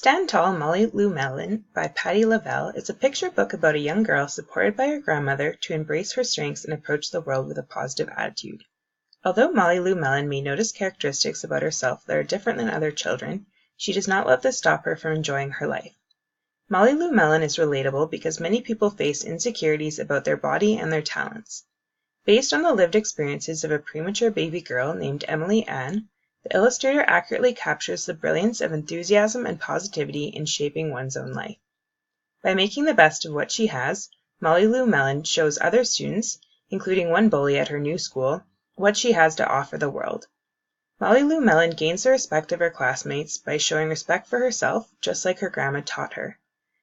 Stand Tall, Molly Lou Melon by Patti LaBelle is a picture book about a young girl supported by her grandmother to embrace her strengths and approach the world with a positive attitude. Although Molly Lou Melon may notice characteristics about herself that are different than other children, she does not let this stop her from enjoying her life. Molly Lou Melon is relatable because many people face insecurities about their body and their talents. Based on the lived experiences of a premature baby girl named Emily Ann, the illustrator accurately captures the brilliance of enthusiasm and positivity in shaping one's own life. By making the best of what she has, Molly Lou Melon shows other students, including one bully at her new school, what she has to offer the world. Molly Lou Melon gains the respect of her classmates by showing respect for herself, just like her grandma taught her.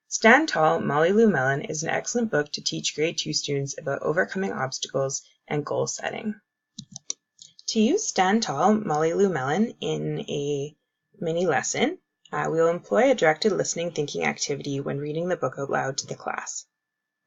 Stand Tall, Molly Lou Melon is an excellent book to teach grade 2 students about overcoming obstacles and goal setting. To use Stand Tall, Molly Lou Melon in a mini lesson, we will employ a directed listening thinking activity when reading the book out loud to the class.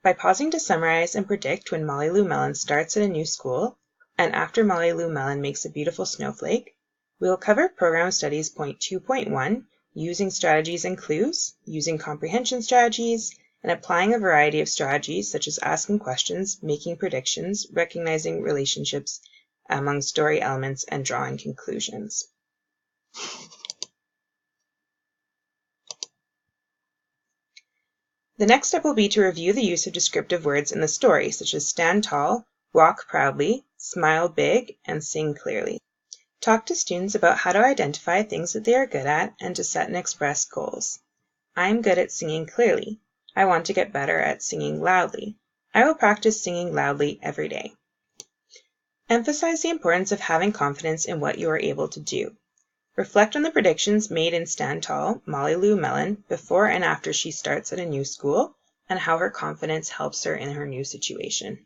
By pausing to summarize and predict when Molly Lou Melon starts at a new school, and after Molly Lou Melon makes a beautiful snowflake, we will cover Program Studies Point 2.1, using strategies and clues, using comprehension strategies, and applying a variety of strategies such as asking questions, making predictions, recognizing relationships among story elements, and drawing conclusions. The next step will be to review the use of descriptive words in the story, such as stand tall, walk proudly, smile big, and sing clearly. Talk to students about how to identify things that they are good at and to set and express goals. I'm good at singing clearly. I want to get better at singing loudly. I will practice singing loudly every day. Emphasize the importance of having confidence in what you are able to do. Reflect on the predictions made in Stand Tall, Molly Lou Melon, before and after she starts at a new school, and how her confidence helps her in her new situation.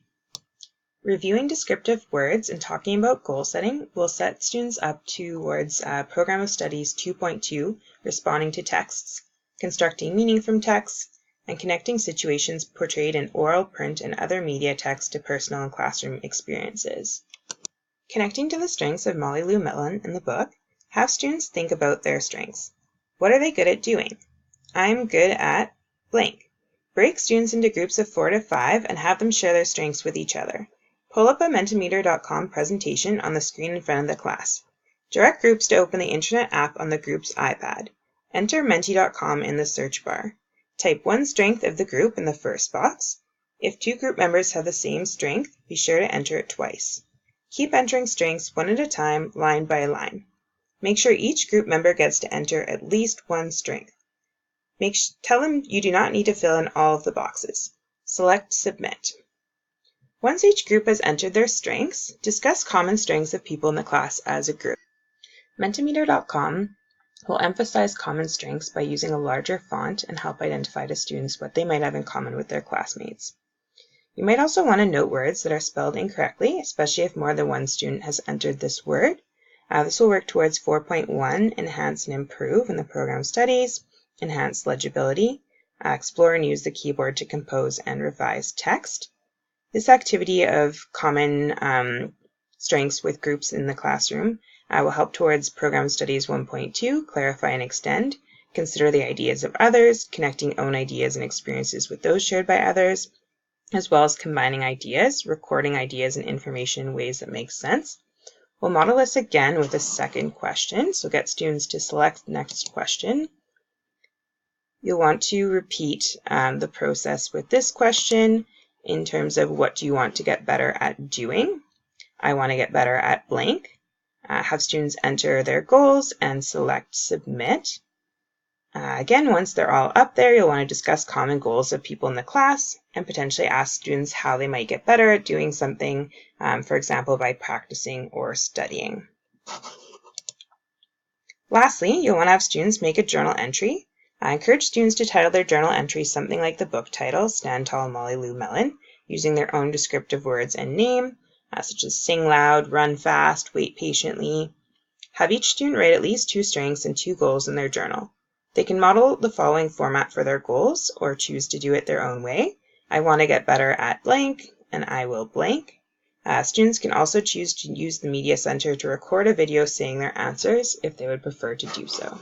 Reviewing descriptive words and talking about goal setting will set students up towards Program of Studies 2.2, responding to texts, constructing meaning from texts, and connecting situations portrayed in oral, print, and other media text to personal and classroom experiences. Connecting to the strengths of Molly Lou Melon in the book, have students think about their strengths. What are they good at doing? I'm good at blank. Break students into groups of 4 to 5 and have them share their strengths with each other. Pull up a Mentimeter.com presentation on the screen in front of the class. Direct groups to open the Internet app on the group's iPad. Enter Menti.com in the search bar. Type one strength of the group in the first box. If 2 group members have the same strength, be sure to enter it twice. Keep entering strengths one at a time, line by line. Make sure each group member gets to enter at least one strength. Tell them you do not need to fill in all of the boxes. Select Submit. Once each group has entered their strengths, discuss common strengths of people in the class as a group. Mentimeter.com will emphasize common strengths by using a larger font and help identify to students what they might have in common with their classmates. You might also want to note words that are spelled incorrectly, especially if more than one student has entered this word. This will work towards 4.1, Enhance and Improve in the Program Studies, Enhance Legibility, Explore and use the keyboard to compose and revise text. This activity of common strengths with groups in the classroom will help towards Program Studies 1.2, Clarify and Extend, Consider the ideas of others, connecting own ideas and experiences with those shared by others, as well as combining ideas, recording ideas and information in ways that make sense. We'll model this again with a second question, so get students to select the next question. You'll want to repeat the process with this question in terms of what do you want to get better at doing. I want to get better at blank. Have students enter their goals and select Submit. Again, once they're all up there, you'll want to discuss common goals of people in the class and potentially ask students how they might get better at doing something, for example, by practicing or studying. Lastly, you'll want to have students make a journal entry. I encourage students to title their journal entry something like the book title, Stand Tall, Molly Lou Melon, using their own descriptive words and name, such as sing loud, run fast, wait patiently. Have each student write at least 2 strengths and 2 goals in their journal. They can model the following format for their goals or choose to do it their own way. I want to get better at blank, and I will blank. Students can also choose to use the Media Center to record a video saying their answers if they would prefer to do so.